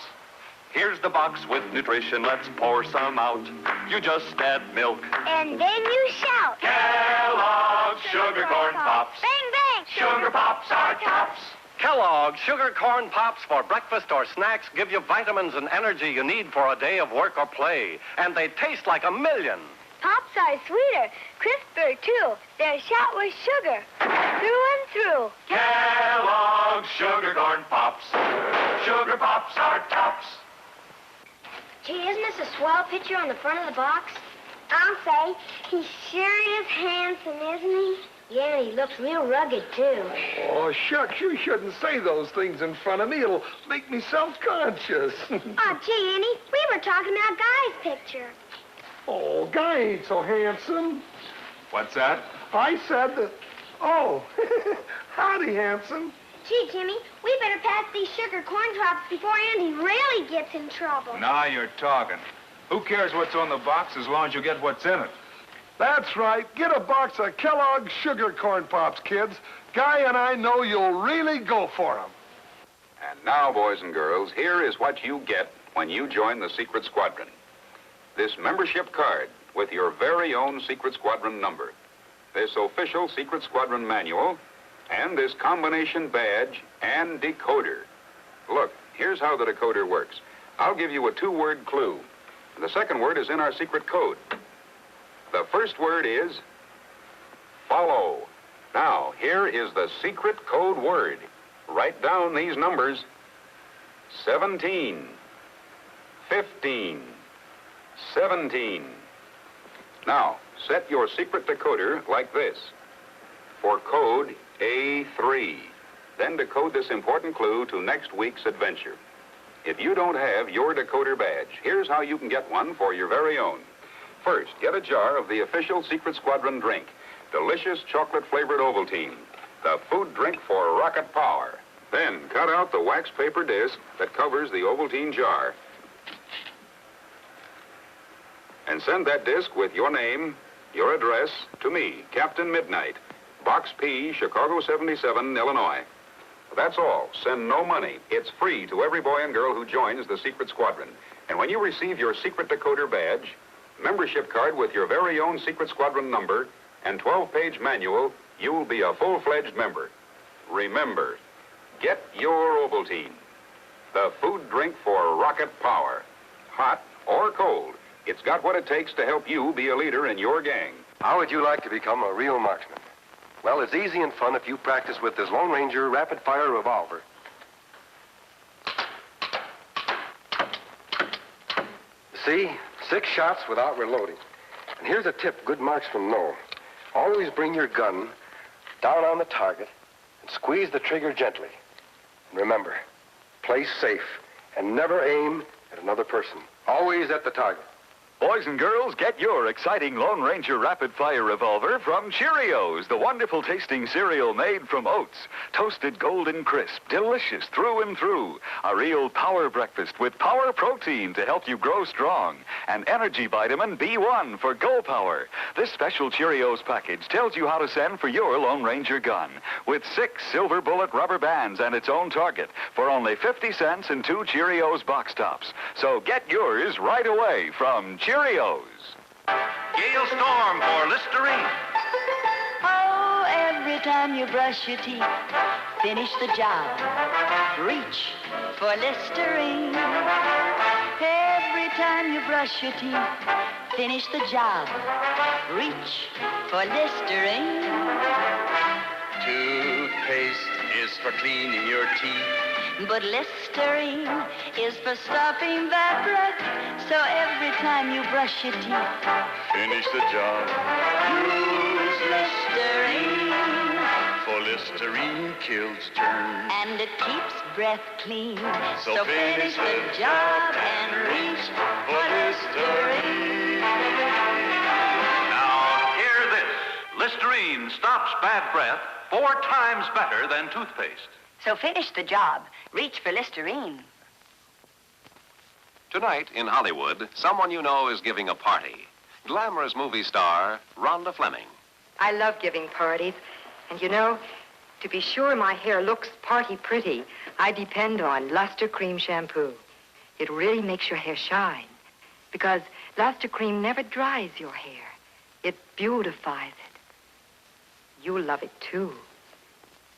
Speaker 29: Here's the box with nutrition. Let's pour some out. You just add milk.
Speaker 21: And then you shout.
Speaker 29: Kellogg's Sugar Corn Pops.
Speaker 21: Bang, bang.
Speaker 29: Sugar Pops are tops.
Speaker 22: Kellogg's Sugar Corn Pops for breakfast or snacks give you vitamins and energy you need for a day of work or play. And they taste like a million.
Speaker 21: Pops are sweeter, crisper, too. They're shot with sugar, through and through.
Speaker 29: Kellogg's Sugar Corn Pops. Sugar Pops are tops.
Speaker 21: Gee, isn't this a swell picture on the front of the box? I'll say, he sure is handsome, isn't he? Yeah, he looks real rugged, too.
Speaker 25: Oh, shucks, you shouldn't say those things in front of me. It'll make me self-conscious.
Speaker 21: Oh, gee, Annie, we were talking about Guy's picture.
Speaker 25: Oh, Guy ain't so handsome.
Speaker 5: What's that?
Speaker 25: I said that... Oh, howdy, handsome.
Speaker 21: Gee, Jimmy, we better pass these sugar corn drops before Andy really gets in trouble.
Speaker 5: Now you're talking. Who cares what's on the box as long as you get what's in it?
Speaker 25: That's right. Get a box of Kellogg's Sugar Corn Pops, kids. Guy and I know you'll really go for them.
Speaker 11: And now, boys and girls, here is what you get when you join the Secret Squadron. This membership card with your very own Secret Squadron number, this official Secret Squadron manual, and this combination badge and decoder. Look, here's how the decoder works. I'll give you a 2-word clue. And the second word is in our secret code. The first word is follow. Now, here is the secret code word. Write down these numbers: 17, 15, 17. Now, set your secret decoder like this. For code A3. Then decode this important clue to next week's adventure. If you don't have your decoder badge, here's how you can get one for your very own. First, get a jar of the official Secret Squadron drink, delicious chocolate-flavored Ovaltine, the food drink for rocket power. Then, cut out the wax paper disc that covers the Ovaltine jar. And send that disc with your name, your address, to me, Captain Midnight, Box P, Chicago 77, Illinois. That's all. Send no money. It's free to every boy and girl who joins the Secret Squadron. And when you receive your secret decoder badge, membership card with your very own Secret Squadron number, and 12-page manual, you'll be a full-fledged member. Remember, get your Ovaltine, the food drink for rocket power. Hot or cold, it's got what it takes to help you be a leader in your gang.
Speaker 2: How would you like to become a real marksman? Well, it's easy and fun if you practice with this Lone Ranger rapid-fire revolver. See? 6 shots without reloading. And here's a tip good marksmen know. Always bring your gun down on the target and squeeze the trigger gently. And remember, play safe and never aim at another person. Always at the target.
Speaker 12: Boys and girls, get your exciting Lone Ranger Rapid Fire Revolver from Cheerios, the wonderful tasting cereal made from oats. Toasted golden crisp, delicious through and through. A real power breakfast with power protein to help you grow strong. And energy vitamin B1 for Go Power. This special Cheerios package tells you how to send for your Lone Ranger gun. With 6 silver bullet rubber bands and its own target for only 50 cents and 2 Cheerios box tops. So get yours right away from Cheerios.
Speaker 14: Gale Storm for Listerine.
Speaker 7: Oh, every time you brush your teeth, finish the job. Reach for Listerine. Every time you brush your teeth, finish the job. Reach for Listerine.
Speaker 14: Toothpaste is for cleaning your teeth.
Speaker 7: But Listerine is for stopping bad breath. So every time you brush your teeth,
Speaker 14: Finish the job.
Speaker 7: use Listerine.
Speaker 14: For Listerine kills germs.
Speaker 7: And it keeps breath clean.
Speaker 14: So finish the
Speaker 7: job and reach
Speaker 14: for Listerine. Now, hear this. Listerine stops bad breath 4 times better than toothpaste.
Speaker 7: So finish the job. Reach for Listerine.
Speaker 15: Tonight in Hollywood, someone you know is giving a party. Glamorous movie star Rhonda Fleming.
Speaker 16: I love giving parties. And you know, to be sure my hair looks party pretty, I depend on Luster Cream Shampoo. It really makes your hair shine. Because Luster Cream never dries your hair. It beautifies it. You'll love it too.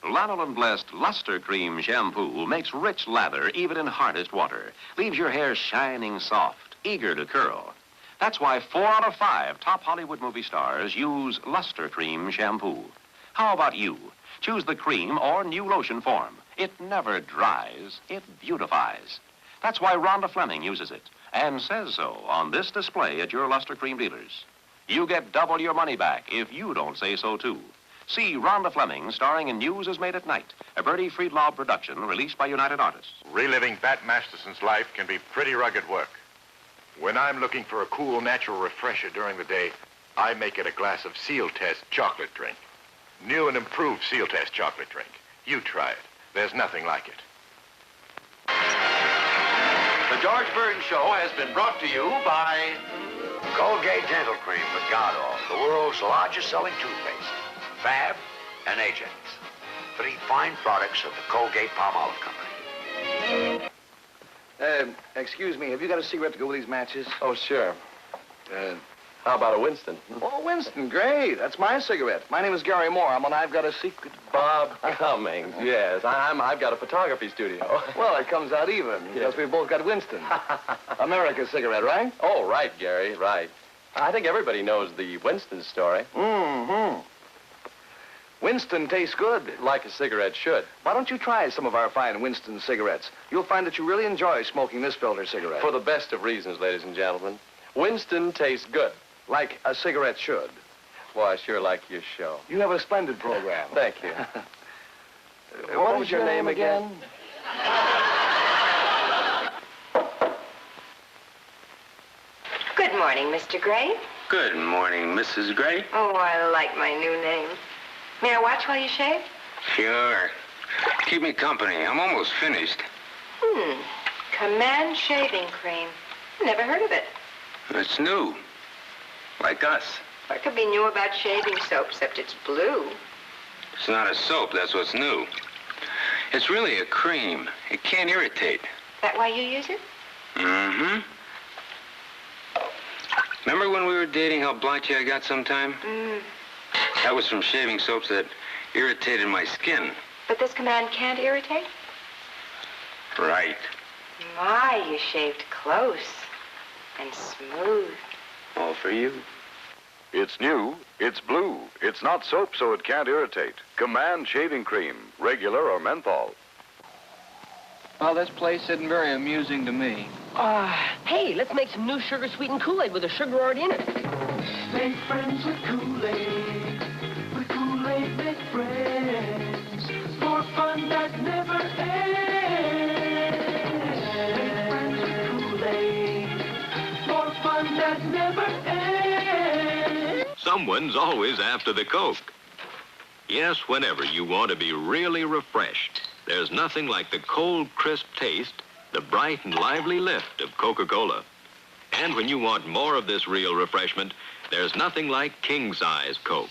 Speaker 15: Lanolin Blessed Luster Cream Shampoo makes rich lather even in hardest water. Leaves your hair shining soft, eager to curl. That's why 4 out of 5 top Hollywood movie stars use Luster Cream Shampoo. How about you? Choose the cream or new lotion form. It never dries, it beautifies. That's why Rhonda Fleming uses it and says so on this display at your Luster Cream dealers. You get double your money back if you don't say so too. See Rhonda Fleming starring in News is Made at Night, a Bertie Friedlaub production released by United Artists.
Speaker 23: Reliving Bat Masterson's life can be pretty rugged work. When I'm looking for a cool, natural refresher during the day, I make it a glass of Seal Test chocolate drink. New and improved Seal Test chocolate drink. You try it. There's nothing like it.
Speaker 5: The George Burns Show has been brought to you by
Speaker 9: Colgate Dental Cream with God All, the world's largest selling toothpaste. Fab and Ajax. 3 fine products of the Colgate Palmolive Company.
Speaker 17: Excuse me, have you got a cigarette to go with these matches?
Speaker 18: Oh, sure. How about a Winston?
Speaker 17: Oh, Winston, great. That's my cigarette. My name is Gary Moore. I've got a secret.
Speaker 18: Bob Cummings, yes. I've got a photography studio.
Speaker 17: Well, it comes out even, because we've both got Winston. America's cigarette, right?
Speaker 18: Oh, right, Gary, right. I think everybody knows the Winston story.
Speaker 17: Mm-hmm. Winston tastes good.
Speaker 18: Like a cigarette should.
Speaker 17: Why don't you try some of our fine Winston cigarettes? You'll find that you really enjoy smoking this filter cigarette.
Speaker 18: For the best of reasons, ladies and gentlemen. Winston tastes good.
Speaker 17: Like a cigarette should.
Speaker 18: Boy, I sure like your show.
Speaker 17: You have a splendid program.
Speaker 18: Thank you.
Speaker 17: What was your name again?
Speaker 16: Good morning, Mr. Gray.
Speaker 3: Good morning, Mrs. Gray.
Speaker 16: Oh, I like my new name. May I watch while you shave?
Speaker 3: Sure. Keep me company. I'm almost finished.
Speaker 16: Command shaving cream. Never heard of it.
Speaker 3: It's new. Like us.
Speaker 16: What could be new about shaving soap except it's blue?
Speaker 3: It's not a soap, that's what's new. It's really a cream. It can't irritate.
Speaker 16: That why you use it?
Speaker 3: Mm-hmm. Remember when we were dating how blotchy I got sometime? That was from shaving soaps that irritated my skin.
Speaker 16: But this command can't irritate?
Speaker 3: Right.
Speaker 16: My, you shaved close and smooth.
Speaker 3: All for you.
Speaker 12: It's new, it's blue, it's not soap so it can't irritate. Command shaving cream, regular or menthol.
Speaker 4: Well, this place isn't very amusing to me.
Speaker 6: Hey, let's make some new sugar-sweetened Kool-Aid with the sugar already in it.
Speaker 29: Make friends with Kool-Aid. With Kool-Aid, make friends. For fun that never ends. Make friends with Kool-Aid. For fun that never ends.
Speaker 15: Someone's always after the Coke. Yes, whenever you want to be really refreshed, there's nothing like the cold, crisp taste, the bright and lively lift of Coca-Cola. And when you want more of this real refreshment, there's nothing like king-size Coke.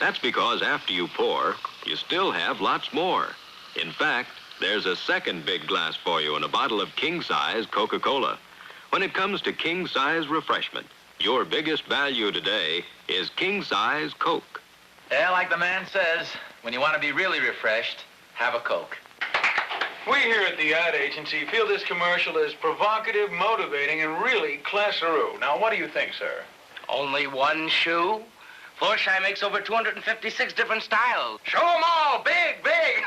Speaker 15: That's because after you pour, you still have lots more. In fact, there's a second big glass for you in a bottle of king-size Coca-Cola. When it comes to king-size refreshment, your biggest value today is king-size Coke.
Speaker 13: Yeah, like the man says, when you want to be really refreshed, have a Coke.
Speaker 19: We here at the ad agency feel this commercial is provocative, motivating, and really classaroo. Now, what do you think, sir?
Speaker 13: Only one shoe? Florsheim makes over 256 different styles. Show them all, big, big.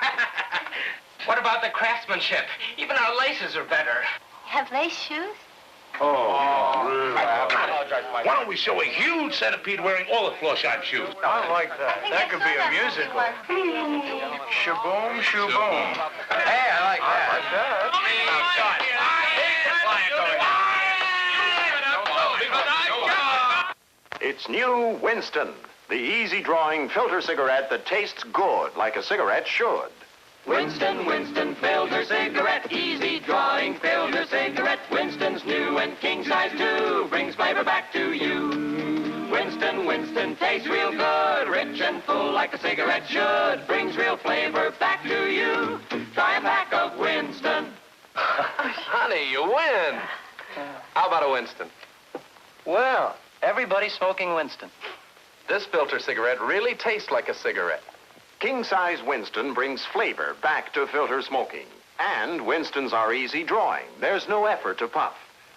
Speaker 13: What about the craftsmanship? Even our laces are better.
Speaker 21: Have lace shoes?
Speaker 19: Why don't we show a huge centipede wearing all the Florsheim shoes? I like that. That could be a musical. Shaboom, shaboom.
Speaker 13: Hey, I like that.
Speaker 28: It's new Winston, the easy-drawing filter cigarette that tastes good like a cigarette should.
Speaker 29: Winston, Winston, filter cigarette, easy drawing filter cigarette. Winston's new and king size too, brings flavor back to you. Winston, Winston, tastes real good, rich and full like a cigarette should, brings real flavor back to you. Try a pack of Winston.
Speaker 18: Honey, you win. How about a Winston?
Speaker 6: Well, everybody's smoking Winston.
Speaker 18: This filter cigarette really tastes like a cigarette.
Speaker 28: King-size Winston brings flavor back to filter smoking. And Winstons are easy drawing. There's no effort to puff.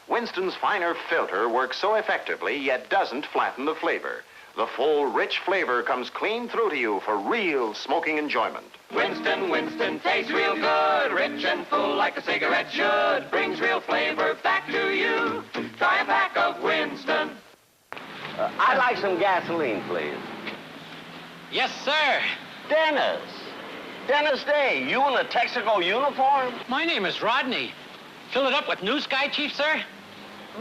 Speaker 28: Winston's finer filter works so effectively, yet doesn't flatten the flavor. The full, rich flavor comes clean through to you for real smoking enjoyment.
Speaker 29: Winston, Winston, tastes real good, rich and full like a cigarette should, brings real flavor back to you. Try a pack of Winston.
Speaker 20: I'd like some gasoline, please.
Speaker 6: Yes, sir.
Speaker 20: Dennis. Dennis Day, you in a Texaco uniform?
Speaker 6: My name is Rodney. Fill it up with New Sky, Chief, sir?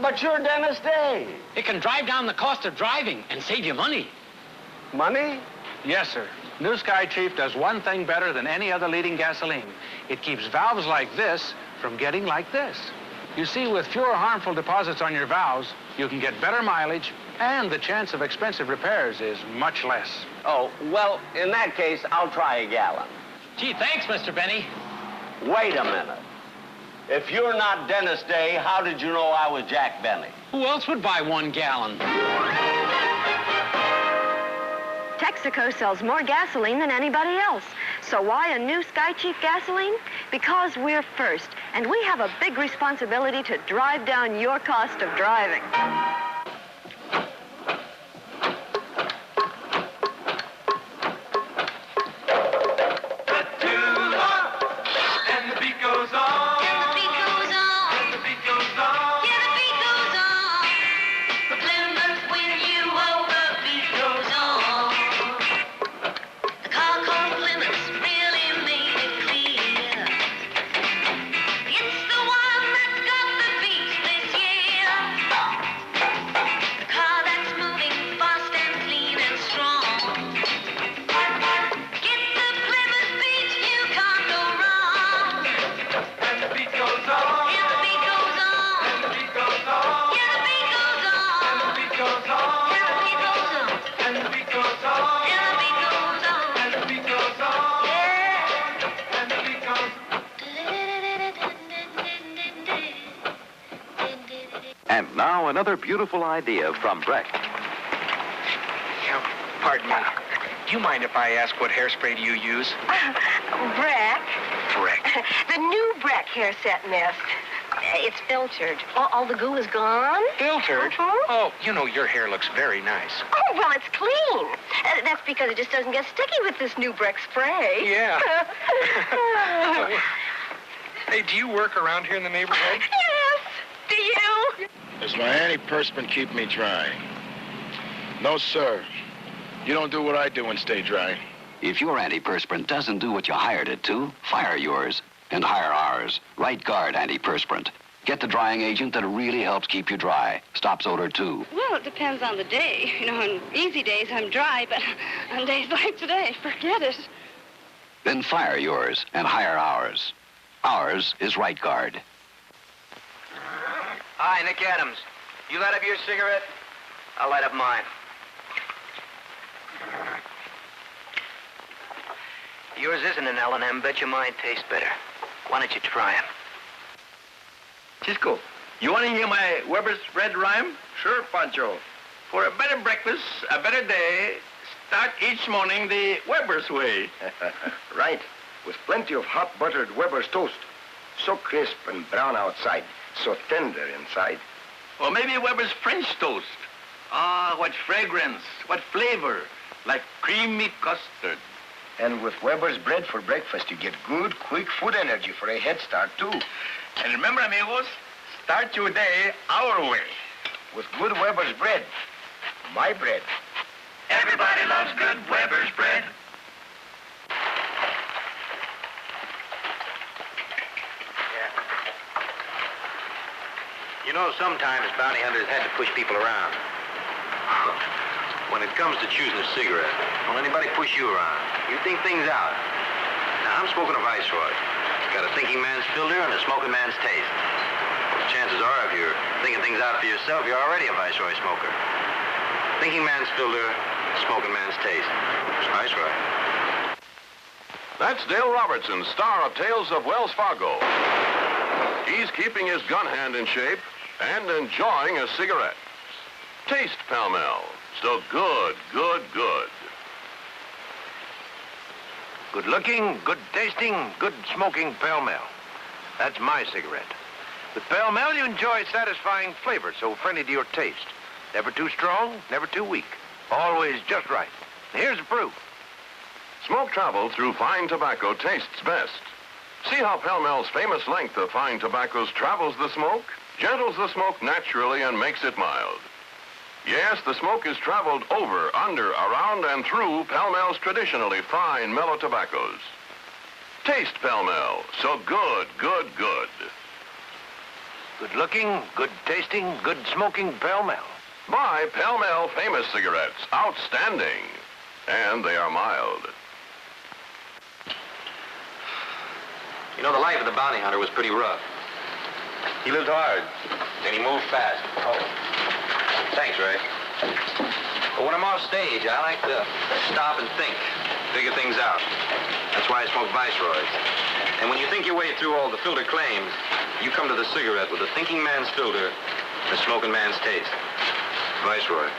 Speaker 20: But you're Dennis Day.
Speaker 6: It can drive down the cost of driving and save you money.
Speaker 20: Money?
Speaker 24: Yes, sir. New Sky Chief does one thing better than any other leading gasoline. It keeps valves like this from getting like this. You see, with fewer harmful deposits on your valves, you can get better mileage, and the chance of expensive repairs is much less.
Speaker 20: Oh, well, in that case, I'll try a gallon.
Speaker 6: Gee, thanks, Mr. Benny.
Speaker 20: Wait a minute. If you're not Dennis Day, how did you know I was Jack Benny?
Speaker 6: Who else would buy 1 gallon?
Speaker 26: Texaco sells more gasoline than anybody else. So why a New Sky Chief gasoline? Because we're first, and we have a big responsibility to drive down your cost of driving.
Speaker 15: Now another beautiful idea from Breck.
Speaker 4: Pardon me. Do you mind if I ask what hairspray do you use?
Speaker 21: Breck.
Speaker 4: Breck.
Speaker 21: The new Breck hair set mist. It's filtered. All the goo is gone?
Speaker 4: Filtered? Oh, you know, your hair looks very nice.
Speaker 21: Oh, well, it's clean. That's because it just doesn't get sticky with this new Breck spray.
Speaker 4: Yeah. Hey, do you work around here in the neighborhood?
Speaker 21: Yes. Do you?
Speaker 23: Does my antiperspirant keep me dry? No, sir. You don't do what I do and stay dry.
Speaker 1: If your antiperspirant doesn't do what you hired it to, fire yours and hire ours. Right Guard antiperspirant. Get the drying agent that really helps keep you dry. Stops odor, too.
Speaker 2: Well, it depends on the day. You know, on easy days, I'm dry, but on days like today, forget it.
Speaker 1: Then fire yours and hire ours. Ours is Right Guard.
Speaker 8: Hi, Nick Adams. You light up your cigarette? I'll light up mine. Yours isn't an L&M. Bet your mine tastes better. Why don't you try it?
Speaker 19: Cisco, you want to hear my Weber's Red Rhyme?
Speaker 23: Sure, Pancho.
Speaker 19: For a better breakfast, a better day, start each morning the Weber's way.
Speaker 23: Right. With plenty of hot buttered Weber's toast. So crisp and brown outside. So tender inside.
Speaker 19: Or maybe Weber's French toast. Ah, what fragrance, what flavor. Like creamy custard.
Speaker 23: And with Weber's bread for breakfast, you get good, quick food energy for a head start, too.
Speaker 19: And remember, amigos, start your day our way.
Speaker 23: With good Weber's bread. My bread.
Speaker 19: Everybody loves good Weber's bread.
Speaker 28: You know, sometimes bounty hunters had to push people around. When it comes to choosing a cigarette, won't anybody push you around? You think things out. Now, I'm smoking a Viceroy. It's got a thinking man's filter and a smoking man's taste. Well, the chances are, if you're thinking things out for yourself, you're already a Viceroy smoker. Thinking man's filter, smoking man's taste. It's Viceroy.
Speaker 12: That's Dale Robertson, star of Tales of Wells Fargo. He's keeping his gun hand in shape and enjoying a cigarette. Taste Pall-Mall. So good, good, good.
Speaker 8: Good looking, good tasting, good smoking Pall-Mall. That's my cigarette. With Pall-Mall, you enjoy satisfying flavor so friendly to your taste. Never too strong, never too weak. Always just right. And here's the proof.
Speaker 12: Smoke travel through fine tobacco tastes best. See how Pall-Mall's famous length of fine tobaccos travels the smoke, gentles the smoke naturally, and makes it mild. Yes, the smoke is traveled over, under, around, and through Pall-Mall's traditionally fine, mellow tobaccos. Taste Pall-Mall. So good, good, good.
Speaker 8: Good looking, good tasting, good smoking Pall-Mall.
Speaker 12: Buy Pall-Mall famous cigarettes. Outstanding. And they are mild.
Speaker 28: You know, the life of the bounty hunter was pretty rough. He lived hard, and he moved fast. Oh, thanks, Ray. But when I'm off stage, I like to stop and think, figure things out. That's why I smoke Viceroys. And when you think your way through all the filter claims, you come to the cigarette with the thinking man's filter and the smoking man's taste. Viceroy.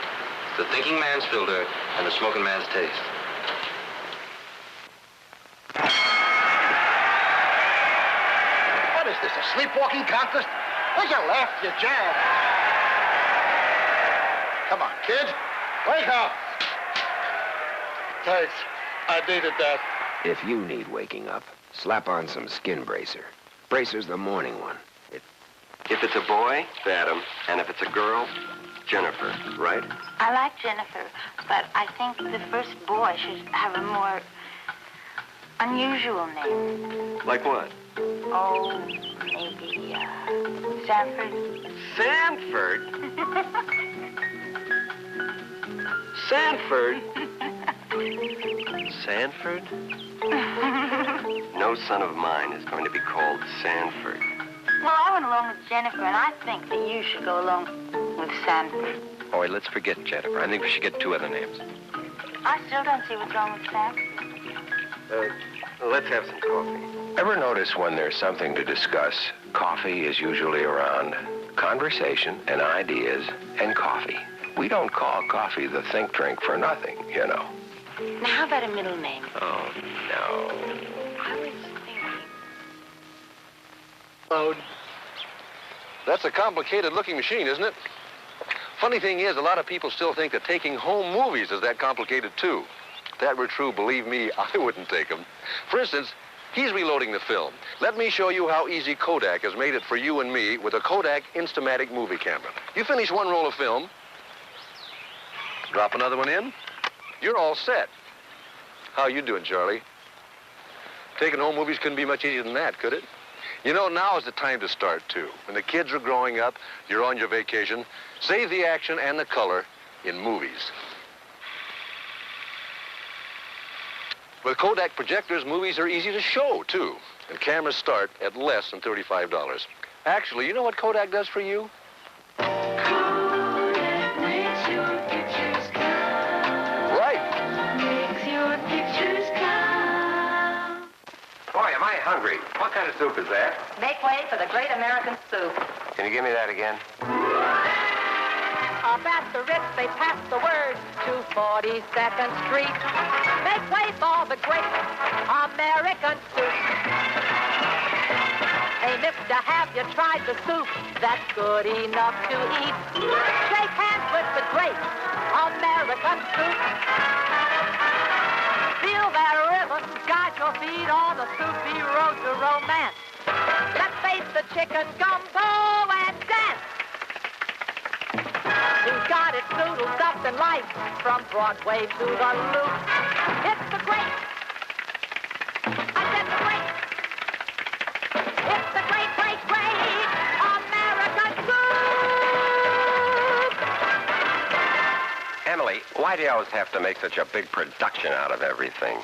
Speaker 28: The thinking man's filter and the smoking man's taste.
Speaker 23: What is this, a sleepwalking contest? Where's your left, you jab? Come on, kid. Wake up. Thanks. I needed that.
Speaker 10: If you need waking up, slap on some skin bracer. Bracer's the morning one.
Speaker 28: If it's a boy, it's Adam. And if it's a girl, Jennifer, right?
Speaker 21: I like Jennifer, but I think the first boy should have a more unusual name.
Speaker 28: Like what?
Speaker 21: Oh, maybe, Sanford.
Speaker 28: Sanford? Sanford? Sanford? No son of mine is going to be called Sanford.
Speaker 21: Well, I went along with Jennifer, and I think that you should go along with Sanford.
Speaker 28: Oh, wait, let's forget Jennifer. I think we should get two other names.
Speaker 21: I still don't see what's wrong with Sanford.
Speaker 28: Let's have some coffee.
Speaker 10: Ever notice when there's something to discuss, coffee is usually around? conversation and ideas and coffee. We don't call coffee the think drink for nothing, you know.
Speaker 21: Now, how about a middle name?
Speaker 10: Oh, no.
Speaker 21: I was thinking...
Speaker 18: Load. That's a complicated-looking machine, isn't it? Funny thing is, a lot of people still think that taking home movies is that complicated, too. If that were true, believe me, I wouldn't take them. For instance, he's reloading the film. Let me show you how easy Kodak has made it for you and me with a Kodak Instamatic movie camera. You finish one roll of film, drop another one in, you're all set. How you doing, Charlie? Taking home movies couldn't be much easier than that, could it? You know, now is the time to start, too. When the kids are growing up, you're on your vacation, save the action and the color in movies. With Kodak projectors, movies are easy to show, too. And cameras start at less than $35. Actually, you know what Kodak does for you?
Speaker 29: Kodak makes your pictures count.
Speaker 18: Right.
Speaker 29: Makes your pictures count.
Speaker 8: Boy, am I hungry. What kind of soup is that?
Speaker 16: Make way for the great American soup.
Speaker 8: Can you give me that again?
Speaker 29: Up at the Ritz, they pass the word to 42nd Street. Make way for the great American soup. Hey, mister, have you tried the soup that's good enough to eat? Shake hands with the great American soup. Feel that rhythm, guide your feet on the soupy road to romance. Let's face the chicken gumbo and dance. Who's got it noodled up in life from Broadway to the Loop? It's the great. I said the great. It's the great, great, great American soup.
Speaker 8: Emily, why do you always have to make such a big production out of everything?